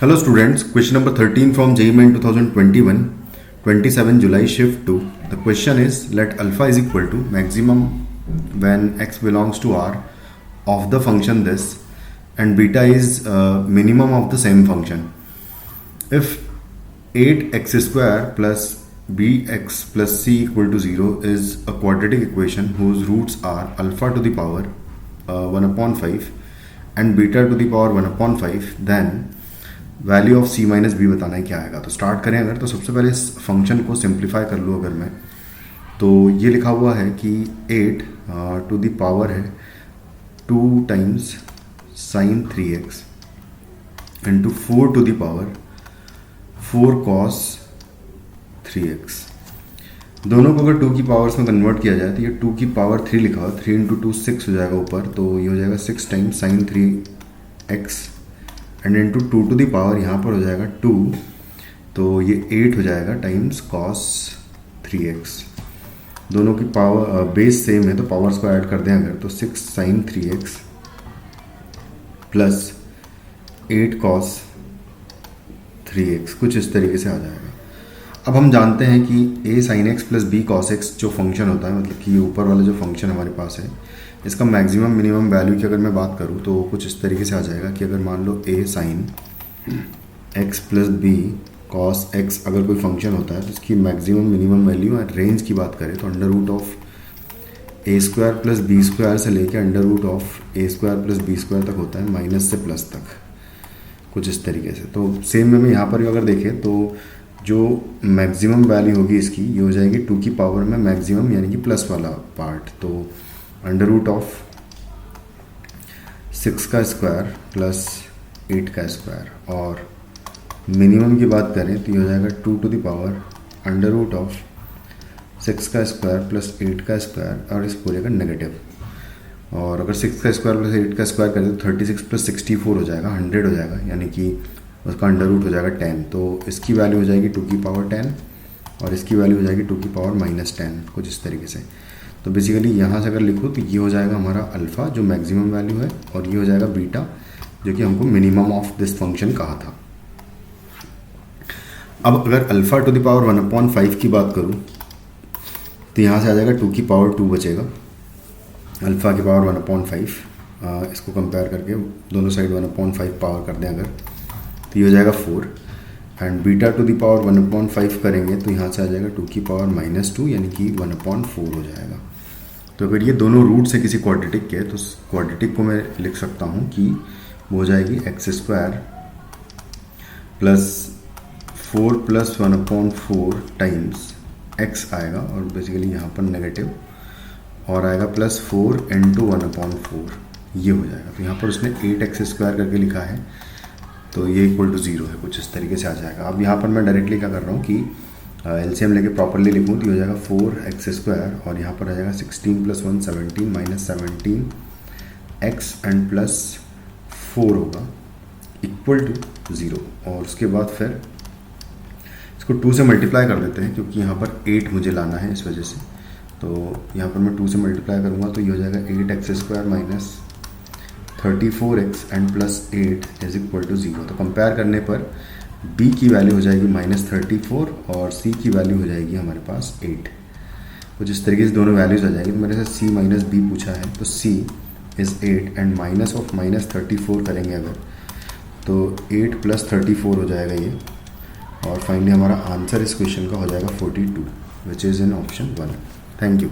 Hello students, question number 13 from JEE Main 2021, 27 July shift 2. The question is, let alpha is equal to maximum when x belongs to R of the function this and beta is minimum of the same function. If 8x square plus bx plus c equal to 0 is a quadratic equation whose roots are alpha to the power 1 upon 5 and beta to the power 1 upon 5, then value of C minus B बताना है क्या आएगा. तो start करें अगर, तो सबसे पहले इस फंक्शन को सिंप्लीफाई कर लूँ अगर मैं, तो ये लिखा हुआ है कि 8 टू द पावर है 2 times sine 3x into 4 to the power 4 cos 3x. दोनों को अगर 2 की पावर्स में कन्वर्ट किया जाए तो ये 2 की पावर 3 लिखा हुआ, 3 इंटू 2 6 हो जाएगा ऊपर, तो ये हो जाएगा 6 times sine 3x and into 2 to the power यहाँ पर हो जाएगा 2, तो ये 8 हो जाएगा टाइम्स कॉस 3x. दोनों की पावर बेस सेम है तो पावर्स को ऐड कर दें अगर, तो 6 sign 3x plus 8 cos 3x कुछ इस तरीके से आ जाएगा. अब हम जानते हैं कि a sine x plus b cos x जो फंक्शन होता है, मतलब कि ये ऊपर वाला जो फंक्शन हमारे पास है, इसका मैक्सिमम मिनिमम वैल्यू की अगर मैं बात करूँ तो कुछ इस तरीके से आ जाएगा कि अगर मान लो a sine x plus b cos x अगर कोई फंक्शन होता है तो इसकी मैक्सिमम मिनिमम वैल्यू और रेंज की बात करें तो under root of a square plus B square से लेकर under root of a square plus B square तक होता है, माइनस से प्लस तक, कुछ इस तरीके से. तो सेम में यहाँ पर भी अगर देखें तो जो मैक्सिमम वैल्यू होगी इसकी ये हो जाएगी 2 की पावर में मैक्सिमम यानी कि प्लस वाला पार्ट, तो अंडर रूट ऑफ 6 का स्क्वायर प्लस 8 का स्क्वायर. और मिनिमम की बात करें तो ये हो जाएगा 2 to the power under root of 6 का स्क्वायर प्लस 8 का स्क्वायर और इस पूरे का नेगेटिव. और अगर 6 का स्क्वायर प्लस 8 का स्क्वायर करें तो 36 प्लस 64 हो जाएगा, 100 हो जाएगा, यानी कि उसका अंडर रूट हो जाएगा 10. तो इसकी वैल्यू हो जाएगी 2 की पावर 10 और इसकी वैल्यू हो जाएगी 2 की पावर माइनस 10, कुछ इस तरीके से. तो बेसिकली यहाँ से अगर लिखो तो ये हो जाएगा हमारा अल्फ़ा जो मैक्सिमम वैल्यू है और ये हो जाएगा बीटा जो कि हमको मिनिमम ऑफ दिस फंक्शन कहा था. अब अगर अल्फ़ा टू द पावर 1/5 की बात करूँ तो यहाँ से आ जाएगा 2 की पावर 2 बचेगा, अल्फ़ा की पावर 1/5. इसको कंपेयर करके दोनों साइड 1/5 पावर कर दें अगर, तो ये हो जाएगा 4 and beta two the power 1/5 करेंगे तो यहाँ से आ जाएगा 2 की पावर -2 यानी कि 1/4 हो जाएगा. तो अगर ये दोनों रूट्स है किसी क्वाड्रेटिक के तो क्वाड्रेटिक को मैं लिख सकता हूँ कि वो हो जाएगी x square plus 4 plus 1/4 times x आएगा और बेसिकली यहाँ पर नेगेटिव और आएगा प्लस 4 इंटू 1/4, ये हो जाएगा. तो यहाँ पर उसने 8x स्क्वायर करके लिखा है तो ये इक्वल टू 0 है, कुछ इस तरीके से आ जाएगा. अब यहाँ पर मैं डायरेक्टली क्या कर रहा हूँ कि एलसीएम लेके प्रॉपरली लिखूँ तो ये हो जाएगा 4x स्क्वायर और यहाँ पर आ जाएगा 16 plus 1 17 minus 17x and plus 4 होगा इक्वल टू 0. और उसके बाद फिर इसको 2 से मल्टीप्लाई कर देते हैं क्योंकि यहाँ पर 8 मुझे लाना है इस वजह से. तो यहाँ पर मैं 2 से मल्टीप्लाई करूँगा तो ये हो जाएगा 8x square minus 34x and plus 8 is equal to 0. तो कंपेयर करने पर b की वैल्यू हो जाएगी -34 और c की वैल्यू हो जाएगी हमारे पास 8. कुछ इस तरीके से दोनों वैल्यूज आ जाएगी. तो मेरे से c माइनस b पूछा है तो c is 8 and minus of -34 करेंगे अगर तो 8 प्लस 34 हो जाएगा ये. और फाइनली हमारा आंसर इस क्वेश्चन का हो जाएगा 42 which is in option 1. Thank you.